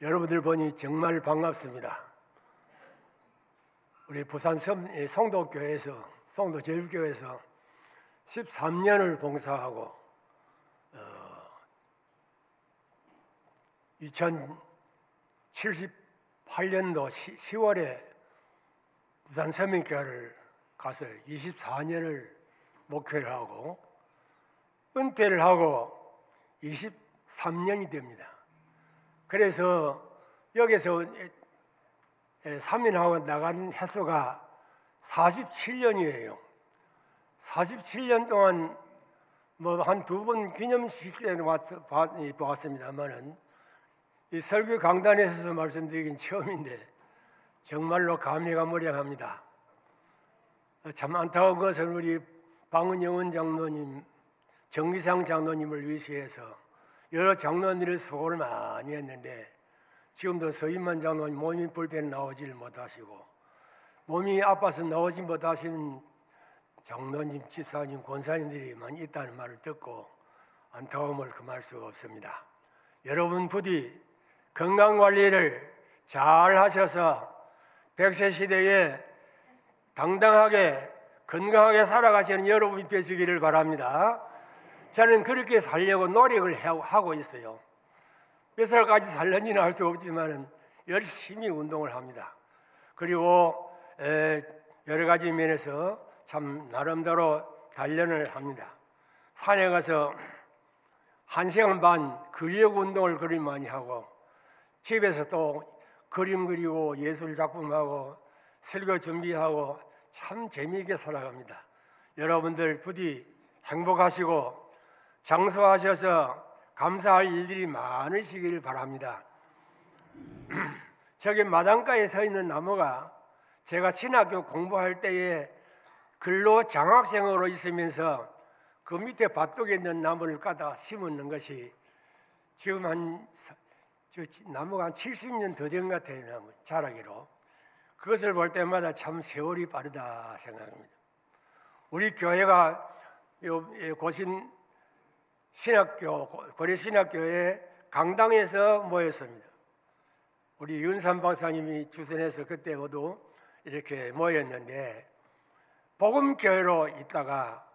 여러분들 보니 정말 반갑습니다. 우리 부산 성도교회에서 성도제일교회에서 13년을 봉사하고 2078년도 10월에 부산 서민교회를 가서 24년을 목회를 하고 은퇴를 하고 23년이 됩니다. 그래서 여기서 3인하고 나가는 횟수가 47년이에요. 47년 동안 뭐 한 두 번 기념식 때는 보았습니다만은 이 설교 강단에서 말씀드리긴 처음인데 정말로 감회가 무량합니다. 참 안타까운 것은 우리 방은영원 장로님, 정기상 장로님을 위시해서 여러 장로님들이 수고를 많이 했는데 지금도 서인만 장로님 몸이 불편 나오질 못하시고 몸이 아파서 나오지 못하시는 장로님, 집사님, 권사님들이 많이 있다는 말을 듣고 안타까움을 금할 수가 없습니다. 여러분 부디 건강관리를 잘 하셔서 100세 시대에 당당하게 건강하게 살아가시는 여러분이 되시기를 바랍니다. 저는 그렇게 살려고 노력을 하고 있어요. 몇 살까지 살는지는 알 수 없지만 열심히 운동을 합니다. 그리고 여러 가지 면에서 참 나름대로 단련을 합니다. 산에 가서 1시간 반 근력 운동을 그리 많이 하고 집에서 또 그림 그리고 예술 작품하고 설교 준비하고 참 재미있게 살아갑니다. 여러분들 부디 행복하시고 장수하셔서 감사할 일들이 많으시길 바랍니다. 저기 마당가에 서 있는 나무가 제가 신학교 공부할 때에 근로 장학생으로 있으면서 그 밑에 밭독에 있는 나무를 까다 심었는 것이 지금 나무가 한 70년 더 된 것 같아요. 나무 자라기로. 그것을 볼 때마다 참 세월이 빠르다 생각합니다. 우리 교회가 고신 신학교, 고려신학교의 강당에서 모였습니다. 우리 윤삼 박사님이 주선해서 그때 모두 이렇게 모였는데 복음교회로 있다가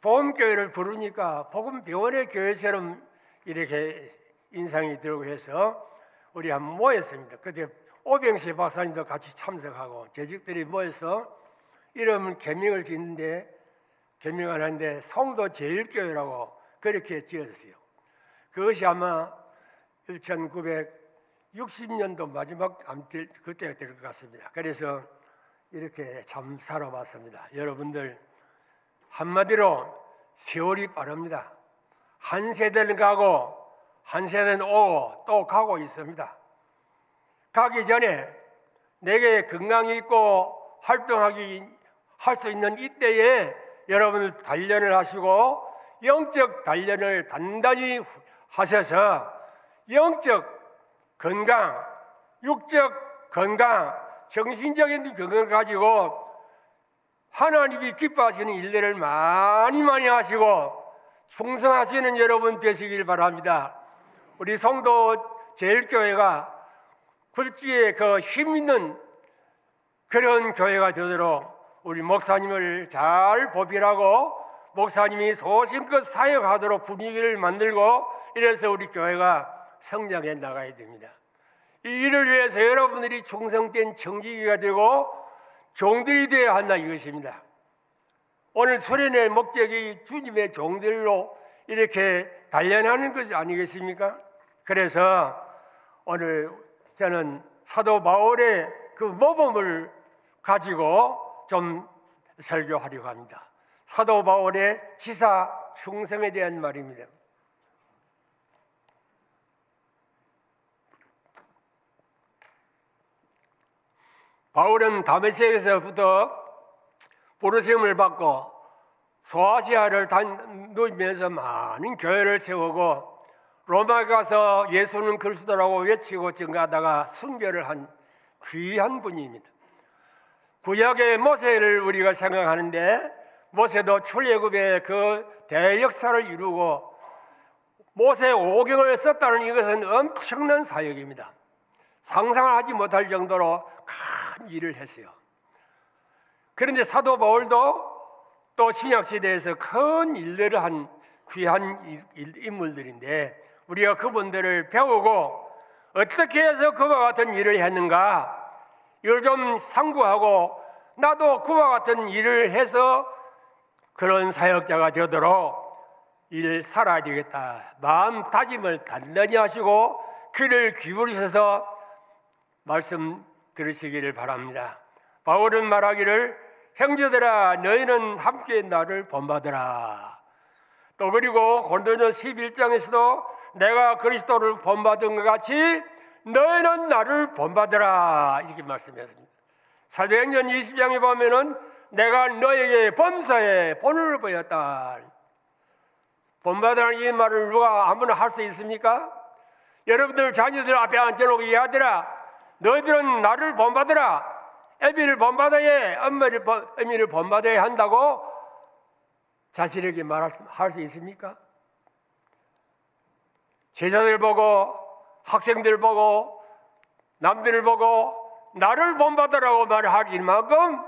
복음교회를 부르니까 복음병원의 교회처럼 이렇게 인상이 들고 해서 우리 한번 모였습니다. 그때 오병시 박사님도 같이 참석하고 재직들이 모여서 이름을 개명을 짓는데 개명을 하는데 성도제일교회라고 그렇게 지었어요. 그것이 아마 1960년도 마지막 그때가 될 것 같습니다. 그래서 이렇게 참 살아봤습니다. 여러분들 한마디로 세월이 빠릅니다. 한 세대는 가고 한 세대는 오고 또 가고 있습니다. 가기 전에 내게 건강이 있고 활동하기 할 수 있는 이때에 여러분들 단련을 하시고 영적 단련을 단단히 하셔서 영적 건강, 육적 건강, 정신적인 건강을 가지고 하나님이 기뻐하시는 일들을 많이 하시고 충성하시는 여러분 되시길 바랍니다. 우리 성도 제일교회가 굴지에 그 힘 있는 그런 교회가 되도록 우리 목사님을 잘 보필하고 목사님이 소신껏 사역하도록 분위기를 만들고 이래서 우리 교회가 성장해 나가야 됩니다. 이 일을 위해서 여러분들이 충성된 청지기가 되고 종들이 되어야 한다 이것입니다. 오늘 수련의 목적이 주님의 종들로 이렇게 단련하는 것 아니겠습니까? 그래서 오늘 저는 사도 바울의 그 모범을 가지고 좀 설교하려고 합니다. 사도 바울의 지사 충성에 대한 말입니다. 바울은 다메섹에서부터 부르심을 받고 소아시아를 누비면서 많은 교회를 세우고 로마에 가서 예수는 그리스도라고 외치고 증거하다가 순교를 한 귀한 분입니다. 구약의 모세를 우리가 생각하는데 모세도 출애굽의 그 대역사를 이루고 모세 오경을 썼다는 이것은 엄청난 사역입니다. 상상을 하지 못할 정도로 큰 일을 했어요. 그런데 사도 바울도 또 신약시대에서 큰 일들을 한 귀한 인물들인데 우리가 그분들을 배우고 어떻게 해서 그와 같은 일을 했는가 이걸 좀 상고하고 나도 그와 같은 일을 해서 그런 사역자가 되도록 일 살아야 되겠다 마음 다짐을 단단히 하시고 귀를 기울이셔서 말씀 들으시기를 바랍니다. 바울은 말하기를 형제들아 너희는 함께 나를 본받으라. 또 그리고 고린도전서 11장에서도 내가 그리스도를 본받은 것 같이 너희는 나를 본받으라 이렇게 말씀했습니다. 사도행전 20장에 보면은 내가 너에게 범사에 본을 보였다. 본받으라는 이 말을 누가 아무나 할 수 있습니까? 여러분들 자녀들 앞에 앉혀놓고 얘기하더라. 너희들은 나를 본받으라. 애비를 본받아야 어머니를 본받아야 한다고 자신에게 말할 수 있습니까? 제자들 보고 학생들 보고 남들을 보고 나를 본받으라고 말하기 만큼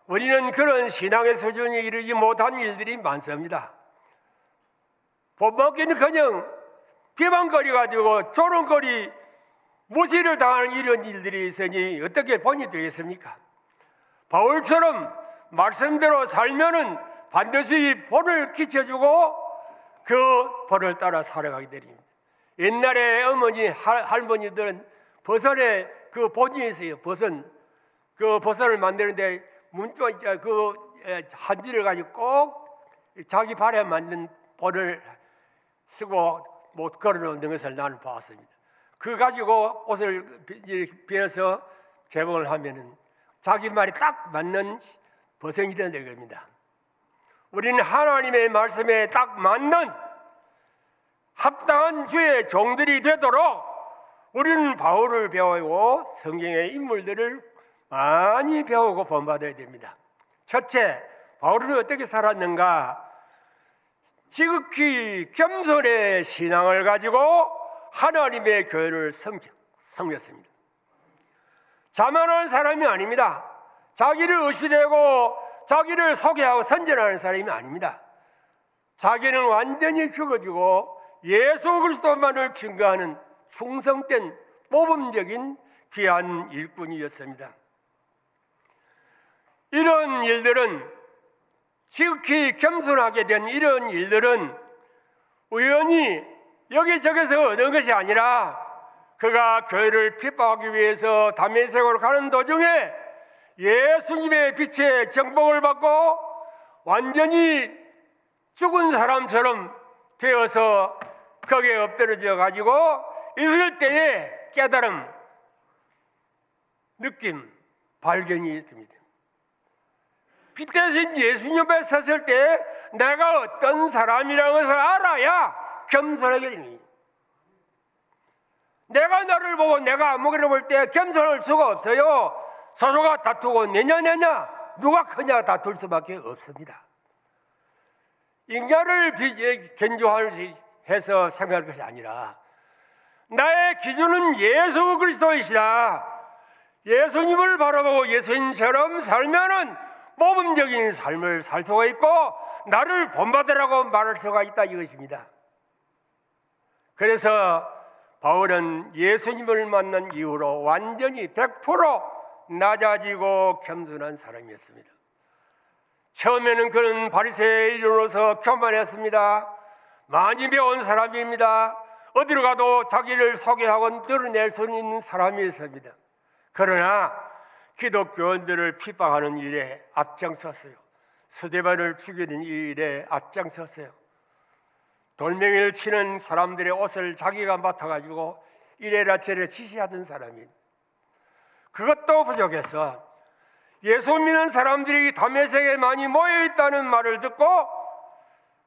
우리는 그런 신앙의 수준에 이르지 못한 일들이 많습니다. 본받기는 그냥 비방거리가지고 조롱거리 무시를 당하는 이런 일들이 있으니 어떻게 본이 되겠습니까? 바울처럼 말씀대로 살면은 반드시 본을 끼쳐주고 그 본을 따라 살아가게 됩니다. 옛날에 어머니 할머니들은 버선에 그 본이 있어요. 버선 그 버선을 만드는데 문자 그 한지를 가지고 꼭 자기 발에 맞는 본을 쓰고 못 걸어놓는 것을 나는 봤습니다. 그 가지고 옷을 비어서 재봉을 하면은 자기 말이 딱 맞는 버선이 되는 겁니다. 우리는 하나님의 말씀에 딱 맞는 합당한 주의 종들이 되도록 우리는 바울을 배우고 성경의 인물들을 많이 배우고 본받아야 됩니다. 첫째, 바울은 어떻게 살았는가? 지극히 겸손의 신앙을 가지고 하나님의 교회를 섬겼습니다. 자만한 사람이 아닙니다. 자기를 의시되고 자기를 소개하고 선전하는 사람이 아닙니다. 자기는 완전히 죽어지고 예수 그리스도만을 증거하는 충성된 모범적인 귀한 일꾼이었습니다. 이런 일들은 지극히 겸손하게 된 이런 일들은 우연히 여기저기서 얻은 것이 아니라 그가 교회를 핍박하기 위해서 다메섹으로 가는 도중에 예수님의 빛의 정복을 받고 완전히 죽은 사람처럼 되어서 거기에 엎드러져 가지고 있을 때에 깨달음, 느낌, 발견이 있습니다. 빛 대신 예수님 앞에 섰을 때 내가 어떤 사람이라는 것을 알아야 겸손하게 됩니다. 내가 나를 보고 내가 아무거나 볼 때 겸손할 수가 없어요. 서로가 다투고 내냐 누가 크냐 다툴 수밖에 없습니다. 인간을 견조해서 생각할 것이 아니라 나의 기준은 예수 그리스도이시다. 예수님을 바라보고 예수님처럼 살면은 모범적인 삶을 살 수가 있고 나를 본받으라고 말할 수가 있다 이것입니다. 그래서 바울은 예수님을 만난 이후로 완전히 100% 낮아지고 겸손한 사람이었습니다. 처음에는 그는 바리새인으로서 교만했습니다. 많이 배운 사람입니다. 어디로 가도 자기를 소개하고 드러낼 수 있는 사람이었습니다. 그러나 기독교인들을 핍박하는 일에 앞장섰어요. 스데반을 죽이는 일에 앞장섰어요. 돌멩이를 치는 사람들의 옷을 자기가 맡아가지고 이래라 저래라 지시하던 사람입니다. 그것도 부족해서 예수 믿는 사람들이 다메섹에 많이 모여있다는 말을 듣고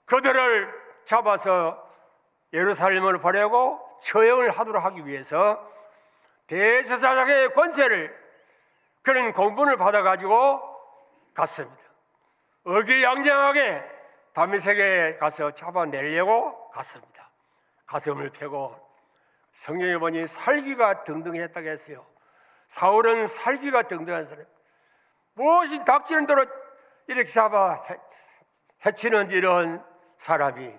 그들을 잡아서 예루살렘으로 보내고 처형을 하도록 하기 위해서 대제사장의 권세를 그런 공분을 받아가지고 갔습니다. 의기양양하게 다메섹에 가서 잡아내려고 갔습니다. 가슴을 펴고 성경에 보니 살기가 등등했다고 했어요. 사울은 살기가 등등한 사람, 무엇이 닥치는 대로 이렇게 잡아 해치는 이런 사람이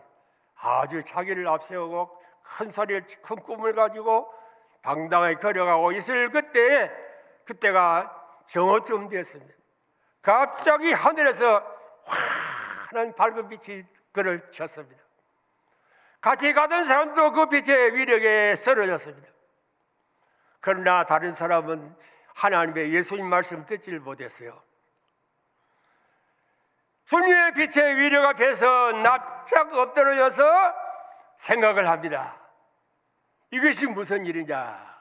아주 자기를 앞세우고 큰 소리를, 큰 꿈을 가지고 당당하게 걸어가고 있을 그때가 정오쯤 되었습니다. 갑자기 하늘에서 환한 밝은 빛이 그를 쳤습니다. 같이 가던 사람도 그 빛의 위력에 쓰러졌습니다. 그러나 다른 사람은 하나님의 예수님 말씀 듣지를 못했어요. 주님의 빛의 위력 앞에서 납작 엎드려져서 생각을 합니다. 이것이 무슨 일이냐?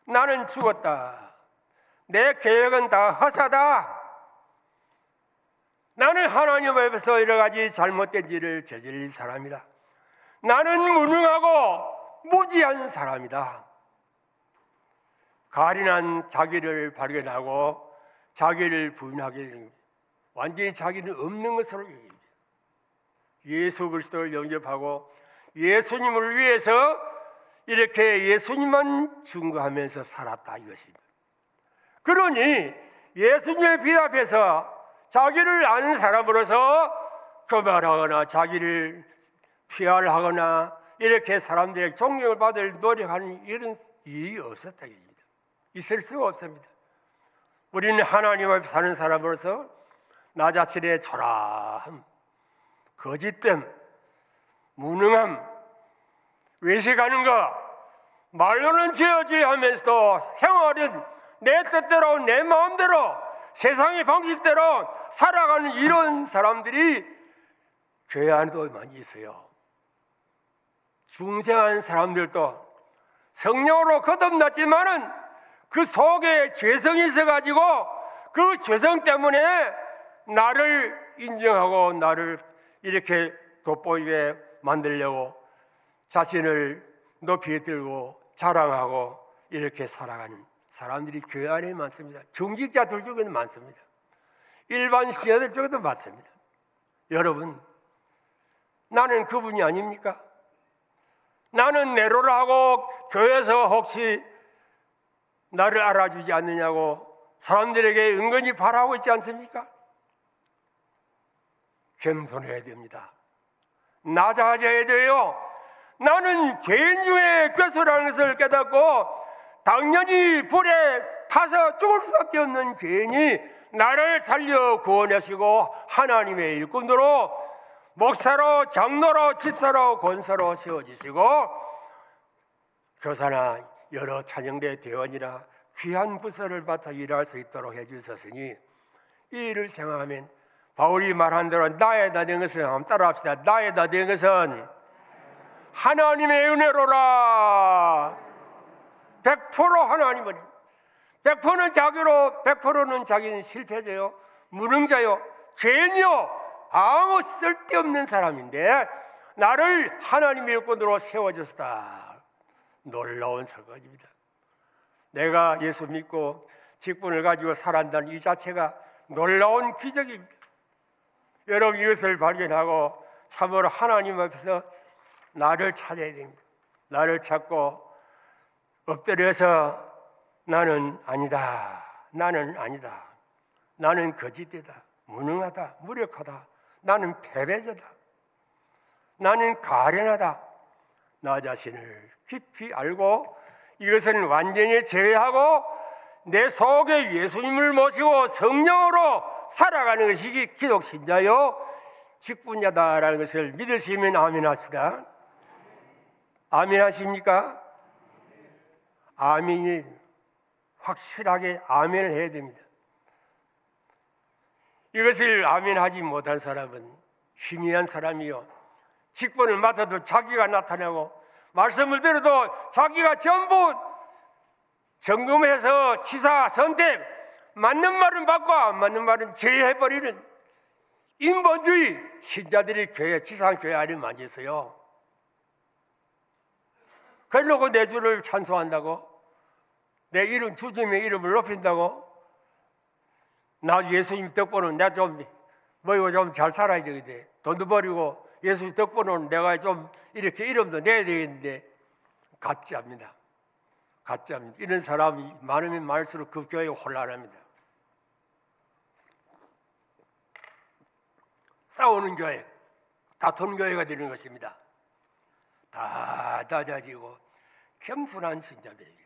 나는 죽었다. 내 계획은 다 허사다. 나는 하나님 앞에서 여러 가지 잘못된 일을 저질 사람이다. 나는 무능하고 무지한 사람이다. 가련한 자기를 발견하고 자기를 부인하게 됩니다. 완전히 자기는 없는 것으로 얘기합니다. 예수 그리스도를 영접하고 예수님을 위해서 이렇게 예수님만 증거하면서 살았다 이것입니다. 그러니 예수님의 빛 앞에서 자기를 아는 사람으로서 교만하거나 자기를 피할하거나 이렇게 사람들의 존경을 받을 노력하는 이런 일이 없었다 이겁니다. 있을 수가 없습니다. 우리는 하나님 앞에 사는 사람으로서 나 자신의 초라함, 거짓됨, 무능함, 외식하는 것, 말로는 지어져야 하면서도 생활은 내 뜻대로 내 마음대로 세상의 방식대로 살아가는 이런 사람들이 교회 안에도 많이 있어요. 중생한 사람들도 성령으로 거듭났지만은 그 속에 죄성이 있어가지고 그 죄성 때문에 나를 인정하고 나를 이렇게 돋보이게 만들려고 자신을 높이 들고 자랑하고 이렇게 살아가는 사람들이 교회 안에 많습니다. 중직자들 중에도 많습니다. 일반 신자들 중에도 많습니다. 여러분, 나는 그분이 아닙니까? 나는 내로라 하고 교회에서 혹시 나를 알아주지 않느냐고 사람들에게 은근히 바라고 있지 않습니까? 겸손해야 됩니다. 낮아져야 돼요. 나는 죄인 중에 괴수라는 것을 깨닫고 당연히 불에 타서 죽을 수밖에 없는 죄인이 나를 살려 구원하시고 하나님의 일꾼으로 목사로 장로로 집사로 권사로 세워주시고 교사나 여러 찬양대 대원이나 귀한 부서를 맡아 일할 수 있도록 해주셨으니 이 일을 생각하면 바울이 말한 대로 나에다 된 것은 한번 따라합시다. 나에다 된 것은 하나님의 은혜로라. 100% 하나님은 100%는 자기로 100%는 자기는 실패자요, 무능자요, 죄인이요, 아무 쓸데없는 사람인데 나를 하나님의 일꾼으로 세워줬다. 놀라운 사건입니다. 내가 예수 믿고 직분을 가지고 살아간다는 이 자체가 놀라운 기적입니다. 여러분 이것을 발견하고 참으로 하나님 앞에서 나를 찾아야 됩니다. 나를 찾고 엎드려서 나는 아니다. 나는 아니다. 나는 거짓되다. 무능하다. 무력하다. 나는 패배자다. 나는 가련하다. 나 자신을 깊이 알고 이것은 완전히 제외하고 내 속에 예수님을 모시고 성령으로 살아가는 것이 기독신자요 직분자다라는 것을 믿으시면 아멘 하시다. 아멘 하십니까? 아멘이 확실하게 아멘을 해야 됩니다. 이것을 아멘 하지 못한 사람은 희미한 사람이요, 직분을 맡아도 자기가 나타나고 말씀을 들어도 자기가 전부 점검해서 치사 선택, 맞는 말은 받고 안 맞는 말은 제외해버리는 인본주의 신자들이 교회, 지상 교회 안에 많이 있어요. 그러고 내 주를 찬송한다고, 내 이름, 주님의 이름을 높인다고, 나 예수님 덕분은 내가 좀 잘 살아야 되겠는데, 돈도 버리고 예수님 덕분은 내가 좀 이렇게 이름도 내야 되겠는데, 가짜입니다. 가짜입니다. 이런 사람이 많으면 많을수록 그 교회가 혼란합니다. 싸우는 교회, 다투는 교회가 되는 것입니다. 다 다져지고 겸손한 신자들에게.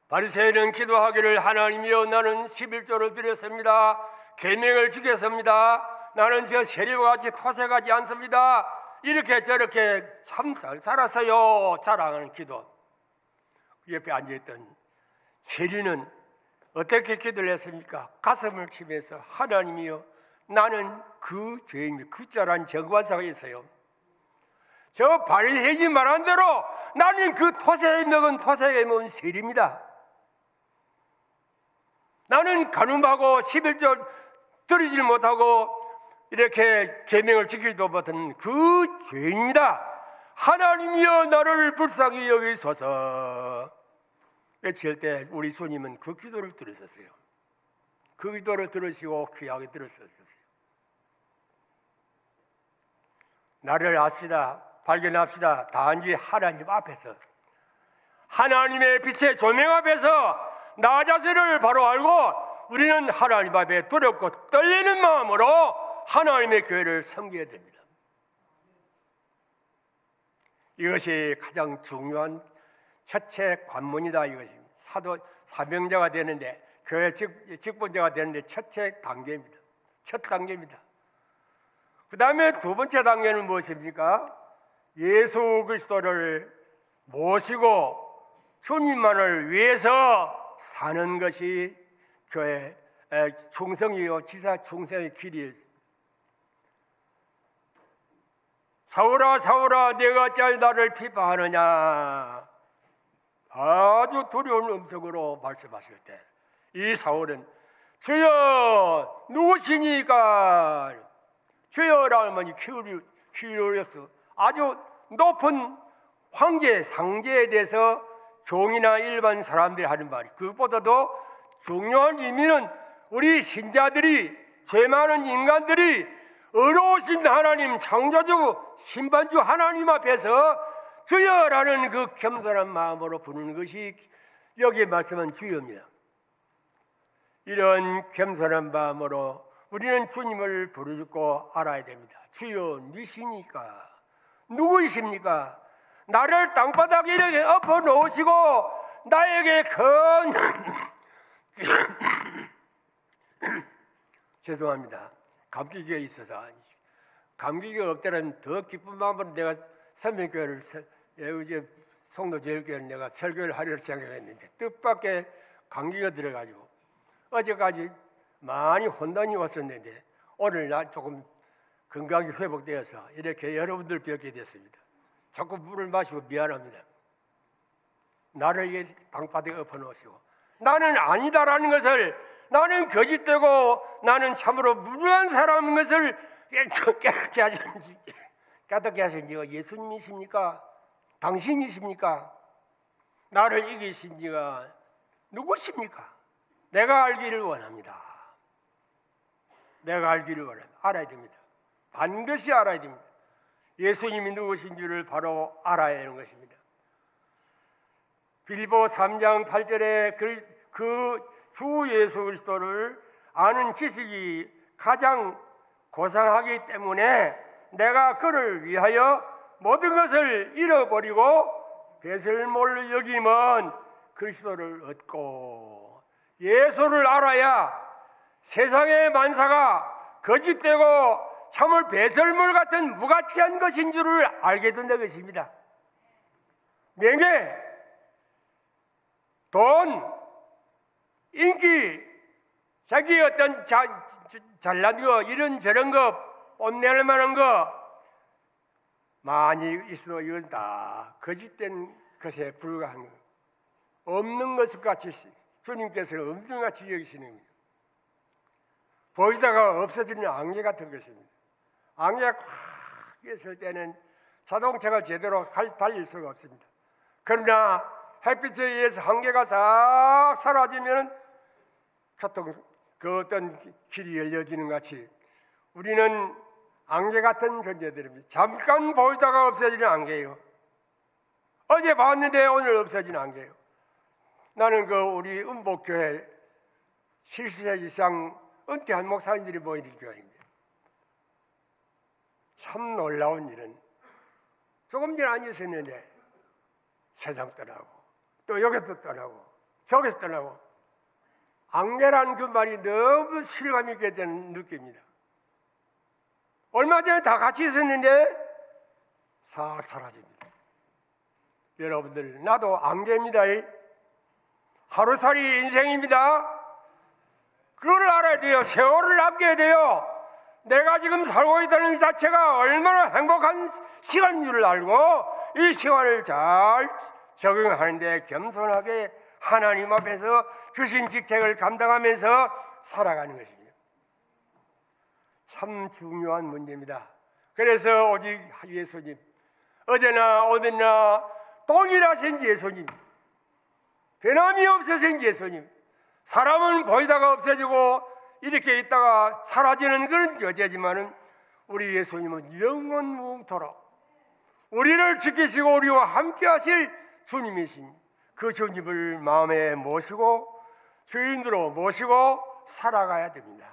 바리새인은 기도하기를 하나님이여 나는 11조를 드렸습니다. 계명을 지켰습니다. 나는 저 세리와 같이 토색하지 않습니다. 이렇게 저렇게 참 살았어요. 자랑하는 기도. 그 옆에 앉아있던 세리는 어떻게 기도를 했습니까? 가슴을 치면서 하나님이여 나는 그 죄인입니다. 그 자란 정관사가 있어요. 저 바리새인이 말한 대로 나는 그 토색에 먹은 세리입니다. 나는 간음하고 11조 드리질 못하고 이렇게 계명을 지키지도 못한 그 죄인입니다. 하나님이여 나를 불쌍히 여기소서. 외칠 때 우리 주님은 그 기도를 들으셨어요. 그 기도를 들으시고 귀하게 들으셨어요. 나를 압시다. 발견합시다. 단지 하나님 앞에서 하나님의 빛의 조명 앞에서 나 자신을 바로 알고 우리는 하나님 앞에 두렵고 떨리는 마음으로 하나님의 교회를 섬겨야 됩니다. 이것이 가장 중요한 첫째 관문이다 이것입니다. 사명자가 되는데 교회 직분자가 되는데 첫째 단계입니다. 첫 단계입니다. 그 다음에 두 번째 단계는 무엇입니까? 예수 그리스도를 모시고 주님만을 위해서 사는 것이 교회 충성이요 지사 충성의 길이에요. 사울아 사울아 내가 어찌하여 나를 비방하느냐. 아주 두려운 음성으로 말씀하실 때 이 사울은 주여 누구시니까 주여라는 말이 키울려서 아주 높은 황제 상제에 대해서 종이나 일반 사람들이 하는 말이 그것보다도 중요한 의미는 우리 신자들이 죄 많은 인간들이 의로우신 하나님 창조주 심판주 하나님 앞에서 주여라는 그 겸손한 마음으로 부르는 것이 여기에 말씀한 주여입니다. 이런 겸손한 마음으로 우리는 주님을 부르짖고 알아야 됩니다. 주여 니시니까 누구이십니까? 나를 땅바닥에 이렇게 엎어 놓으시고 나에게 큰 죄송합니다. 감기가 있어서 감기가 없다면 더 기쁜 마음으로 내가 선명교회를 이제 성도제일교회를 내가 설교를 하려고 생각했는데 뜻밖의 감기가 들어가지고 어제까지 많이 혼돈이 왔었는데 오늘 날 조금 건강이 회복되어서 이렇게 여러분들 뵙게 됐습니다. 자꾸 물을 마시고 미안합니다. 나를 이게 땅바닥에 엎어놓으시고 나는 아니다라는 것을 나는 거짓되고 나는 참으로 무능한 사람인 것을 깨닫게 하신 지가 예수님이십니까? 당신이십니까? 나를 이기신 지가 누구십니까? 내가 알기를 원합니다. 내가 알기를 원합니다. 알아야 됩니다. 반드시 알아야 됩니다. 예수님이 누구신지를 바로 알아야 하는 것입니다. 빌보 3장 8절에 그 주 예수 그리스도를 아는 지식이 가장 고상하기 때문에 내가 그를 위하여 모든 것을 잃어버리고 배설물로 여김은 그리스도를 얻고 예수를 알아야 세상의 만사가 거짓되고 참을 배설물 같은 무가치한 것인 줄을 알게 된다는 것입니다. 명예, 돈, 인기, 자기 어떤 잘난 거, 이런저런 거, 뽐낼 만한 거 많이 있어도 이건 다 거짓된 것에 불과한 거. 없는 것을 같이 주님께서는 없는 것 같이 여기시는 겁니다. 보이다가 없어지는 안개 같은 것입니다. 안개가 꽉 있을 때는 자동차가 제대로 달릴 수가 없습니다. 그러나 햇빛에 의해서 안개가 싹 사라지면 그 어떤 길이 열려지는 같이 우리는 안개 같은 존재들입니다. 잠깐 보이다가 없어지는 안개예요. 어제 봤는데 오늘 없어진 안개요. 나는 우리 음복교회 70세 이상 은퇴한 목사님들이 모이는 교회입니다. 참 놀라운 일은 조금 전에 앉았었는데 세상 떠나고 또 여기서 떠나고 저기서 떠나고 안개란 그 말이 너무 실감 있게 되는 느낌입니다. 얼마 전에 다 같이 있었는데 싹 사라집니다. 여러분들, 나도 안개입니다. 하루살이 인생입니다. 그걸 알아야 돼요. 세월을 아껴야 돼요. 내가 지금 살고 있다는 이 자체가 얼마나 행복한 시간인 줄 알고 이 시간을 잘 적응하는데 겸손하게 하나님 앞에서 주신 직책을 감당하면서 살아가는 것입니다. 참 중요한 문제입니다. 그래서 오직 예수님, 어제나 오늘나 동일하신 예수님, 변함이 없으신 예수님, 사람은 보이다가 없어지고 이렇게 있다가 사라지는 그런 여자지만은 우리 예수님은 영원무궁토록 우리를 지키시고 우리와 함께 하실 주님이신 그 주님을 마음에 모시고 주인으로 모시고 살아가야 됩니다.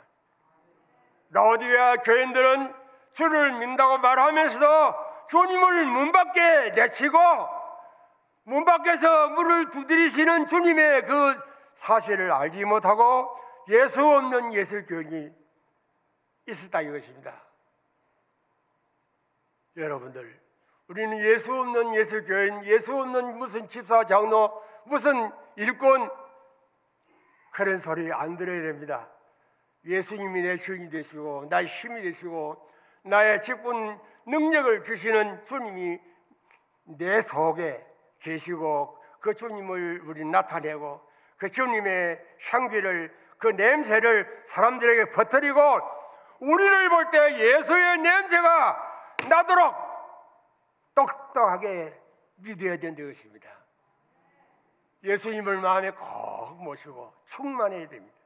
라오디게아 교인들은 주를 믿는다고 말하면서도 주님을 문 밖에 내치고 문 밖에서 물을 두드리시는 주님의 그 사실을 알지 못하고 예수 없는 예술교인이 있었다 이것입니다. 여러분들, 우리는 예수 없는 예술교인, 예수 없는 무슨 집사 장로, 무슨 일꾼 그런 소리 안 들어야 됩니다. 예수님이 내 주인이 되시고 나의 힘이 되시고 나의 직분 능력을 주시는 주님이 내 속에 계시고 그 주님을 우리 나타내고 그 주님의 향기를 그 냄새를 사람들에게 퍼뜨리고 우리를 볼 때 예수의 냄새가 나도록 똑똑하게 믿어야 된다는 것입니다. 예수님을 마음에 꼭 모시고 충만해야 됩니다.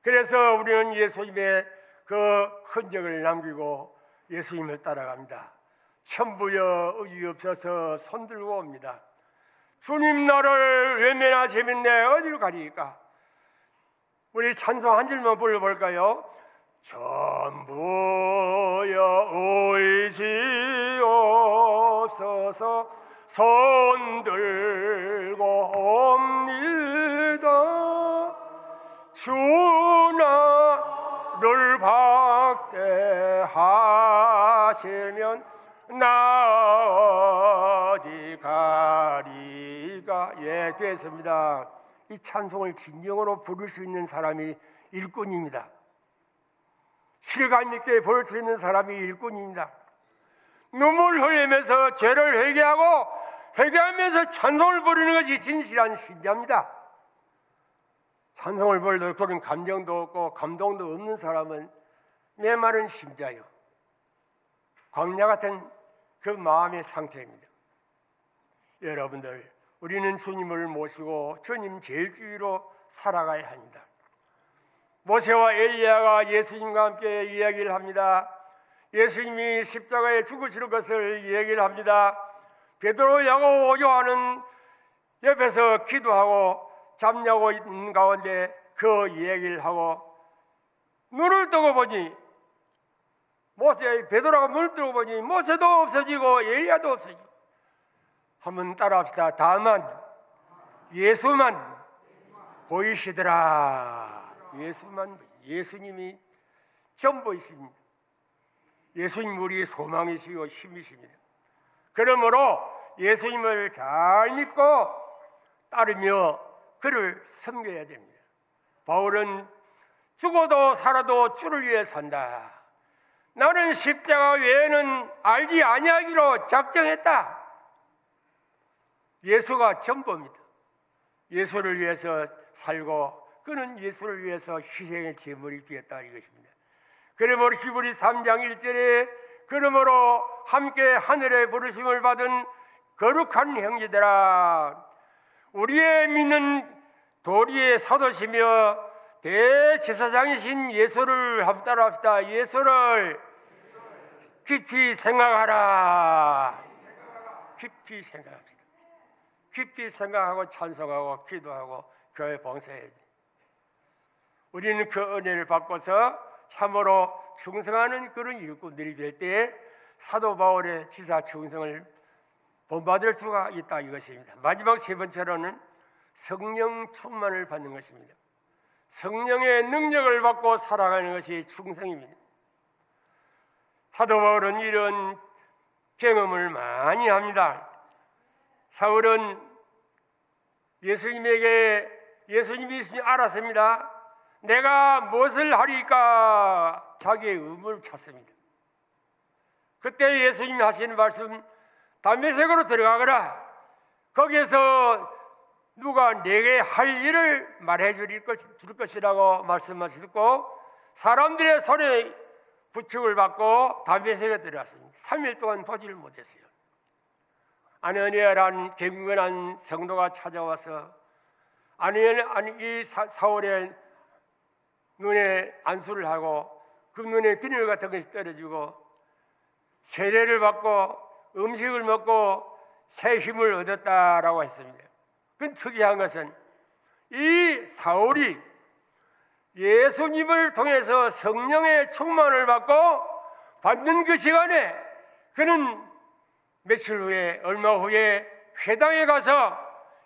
그래서 우리는 예수님의 그 흔적을 남기고 예수님을 따라갑니다. 천부여 의지 없어서 손들고 옵니다. 주님 나를 외면하시는데 어디로 가리까? 우리 찬송 한 줄만 불러볼까요? 천부여 의지 없어서 손들고 옵니다. 주 나를 박대하시면 나 어디 가리가? 예, 됐습니다. 이 찬송을 진정으로 부를 수 있는 사람이 일꾼입니다. 실감 있게 부를 수 있는 사람이 일꾼입니다. 눈물 흘리면서 죄를 회개하면서 찬송을 부르는 것이 진실한 신자입니다. 찬송을 부르도 그런 감정도 없고 감동도 없는 사람은 메마른 심자요, 광야 같은 그 마음의 상태입니다. 여러분들, 우리는 주님을 모시고 주님 제일주의로 살아가야 합니다. 모세와 엘리야가 예수님과 함께 이야기를 합니다. 예수님이 십자가에 죽으시는 것을 이야기를 합니다. 베드로, 야고보, 요한은 옆에서 기도하고 잠자고 있는 가운데 그 이야기를 하고 눈을 뜨고 보니 베드로가 눈을 뜨고 보니 모세도 없어지고 엘리야도 없어지고. 한번 따라합시다. 다만 예수만 보이시더라. 예수님이 전부이십니다. 예수님 우리의 소망이시고 힘이십니다. 그러므로 예수님을 잘 믿고 따르며 그를 섬겨야 됩니다. 바울은 죽어도 살아도 주를 위해 산다. 나는 십자가 외에는 알지 아니하기로 작정했다. 예수가 전부입니다. 예수를 위해서 살고 그는 예수를 위해서 희생의 제물이 되었다 이것입니다. 그러므로 히브리 3장 1절에 그러므로 함께 하늘의 부르심을 받은 거룩한 형제들아, 우리의 믿는 도리의 사도시며 대제사장이신 예수를 한번 따라합시다. 예수를 깊이 생각하라. 깊이 생각합시다. 깊이 생각하고 찬송하고 기도하고 교회 봉사해야지. 우리는 그 은혜를 받고서 참으로 충성하는 그런 일꾼들이 될 때에 사도 바울의 지사 충성을 본받을 수가 있다 이것입니다. 마지막 세 번째로는 성령 충만을 받는 것입니다. 성령의 능력을 받고 살아가는 것이 충성입니다. 사도 바울은 이런 경험을 많이 합니다. 사울은 예수님이 알았습니다. 내가 무엇을 하리까 자기의 의무를 찾습니다. 그때 예수님이 하시는 말씀, 담메색으로 들어가거라. 거기에서 누가 내게 할 일을 말해 줄 것이라고 말씀하셨고, 사람들의 손에 부축을 받고 담메색에 들어갔습니다. 3일 동안 보지를 못했어요. 아느니아라는 경건한 성도가 찾아와서 이 사울의 눈에 안수를 하고 그 눈에 비늘 같은 것이 떨어지고 세례를 받고 음식을 먹고 새 힘을 얻었다라고 했습니다. 그 특이한 것은 이 사울이 예수님을 통해서 성령의 충만을 받는 그 시간에 그는 며칠 후에 얼마 후에 회당에 가서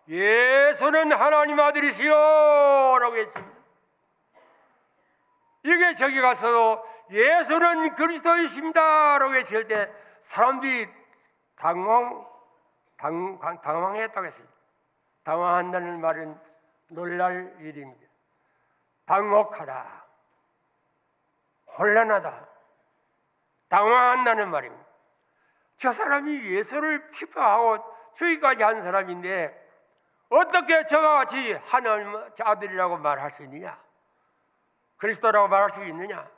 예수는 하나님 아들이시오 라고 했습니다. 이게 저기 가서도 예수는 그리스도이십니다 라고 했을 때 사람들이 당황했다고 했습니다. 당황한다는 말은 놀랄 일입니다. 당혹하다, 혼란하다, 당황한다는 말입니다. 저 사람이 예수를 피파하고 저기까지 한 사람인데 어떻게 저와 같이 하나님 아들이라고 말할 수 있느냐? 그리스도라고 말할 수 있느냐?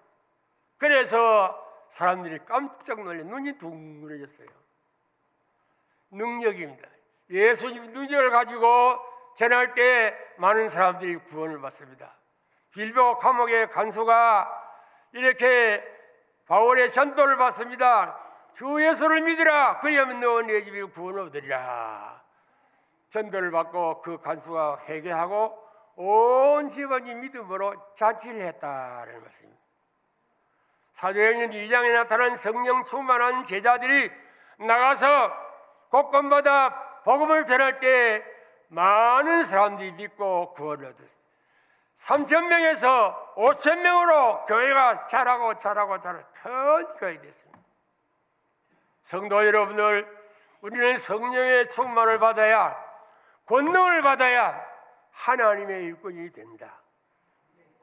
그래서 사람들이 깜짝 놀래 눈이 둥그러졌어요. 능력입니다. 예수님 능력을 가지고 전할 때 많은 사람들이 구원을 받습니다. 빌보 감옥의 간수가 이렇게 바울의 전도를 받습니다. 주 예수를 믿으라. 그리하면 너 내 집에 구원을 얻으리라. 전도를 받고 그 간수가 회개하고 온 집안이 믿음으로 자취를 했다는 말씀입니다. 사도행전 2장에 나타난 성령 충만한 제자들이 나가서 곳곳마다 복음을 전할 때 많은 사람들이 믿고 구원을 얻었어요. 3,000명에서 5,000명으로 교회가 자라고 큰 교회가 됐습니다. 성도 여러분들, 우리는 성령의 충만을 받아야, 권능을 받아야 하나님의 일꾼이 됩니다.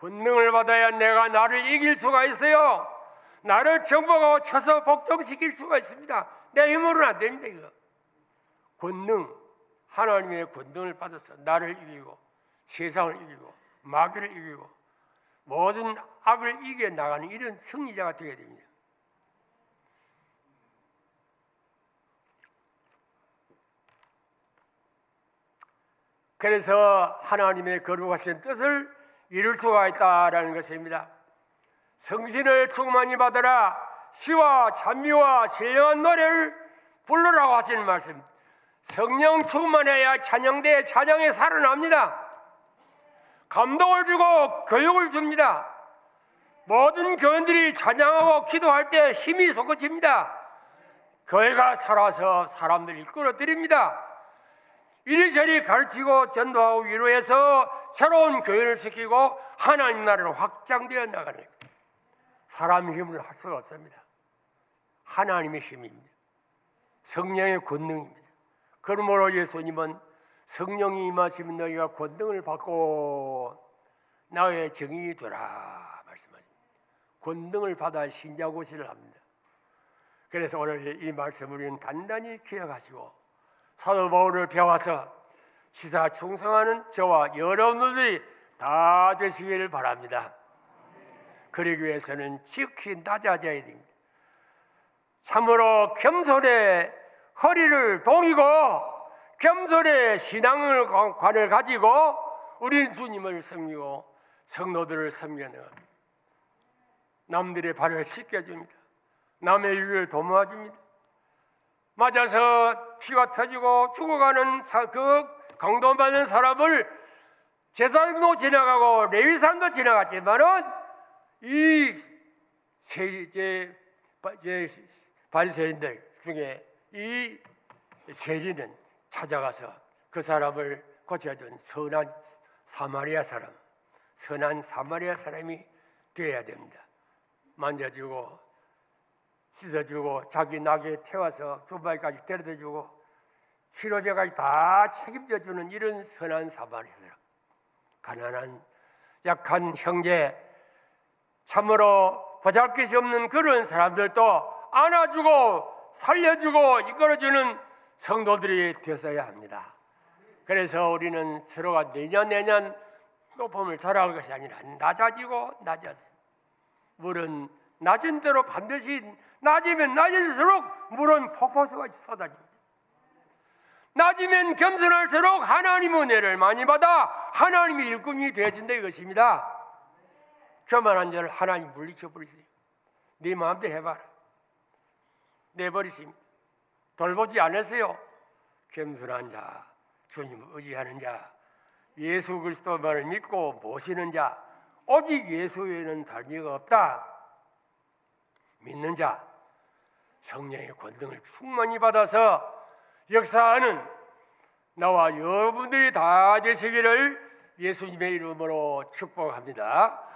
권능을 받아야 내가 나를 이길 수가 있어요. 나를 정복하고 쳐서 복종시킬 수가 있습니다. 내 힘으로는 안 됩니다. 이거 권능, 하나님의 권능을 받아서 나를 이기고 세상을 이기고 마귀를 이기고 모든 악을 이겨 나가는 이런 승리자가 되어야 됩니다. 그래서 하나님의 거룩하신 뜻을 이룰 수가 있다라는 것입니다. 성신을 충만히 받으라. 시와 찬미와 신령한 노래를 부르라고 하시는 말씀. 성령 충만해야 찬양대에 찬양이 살아납니다. 감동을 주고 교육을 줍니다. 모든 교인들이 찬양하고 기도할 때 힘이 솟구칩니다. 교회가 살아서 사람들을 끌어들입니다. 이리저리 가르치고 전도하고 위로해서 새로운 교회를 시키고 하나님 나라를 확장되어 나가는 거예요. 사람 힘을 할 수가 없습니다. 하나님의 힘입니다. 성령의 권능입니다. 그러므로 예수님은 성령이 임하시면 너희가 권능을 받고 나의 증인이 되라 말씀하십니다. 권능을 받아 신자고시를 합니다. 그래서 오늘 이 말씀을 우리는 단단히 기억하시고 사도 바울을 배워서 시사 충성하는 저와 여러분들이 다 되시기를 바랍니다. 그러기 위해서는 지극히 낮아져야 됩니다. 참으로 겸손의 허리를 동이고 겸손의 신앙관을 가지고 우리는 주님을 섬기고 성도들을 섬겨내어 남들의 발을 씻겨줍니다. 남의 일을 도모해줍니다. 맞아서 피가 터지고 죽어가는 그 강도받는 사람을 제사장도 지나가고 레위사람도 지나갔지만은 이 바리새인들 중에 이 세리는 찾아가서 그 사람을 고쳐준 선한 사마리아 사람이 되어야 됩니다. 만져주고 씻어주고 자기 낙에 태워서 두바이까지 데려다주고 치료제까지 다 책임져주는 이런 선한 사마리아 사람, 가난한 약한 형제, 참으로 보잘것이 없는 그런 사람들도 안아주고 살려주고 이끌어주는 성도들이 되어야 합니다. 그래서 우리는 서로가 내년 높음을 자라갈 것이 아니라 낮아지고 물은 낮은 대로 반드시 낮으면 낮을수록 물은 폭포수가 쏟아집니다. 낮으면 겸손할수록 하나님의 은혜를 많이 받아 하나님의 일꾼이 되어진다 이것입니다. 교만한 자를 하나님 물리쳐버리세요. 네 마음대로 해봐라. 내버리십니다. 돌보지 않으세요. 겸손한 자, 주님을 의지하는 자, 예수 그리스도만을 믿고 모시는 자, 오직 예수 외에는 다른 이가 없다. 믿는 자, 성령의 권능을 충만히 받아서 역사하는 나와 여러분들이 다 되시기를 예수님의 이름으로 축복합니다.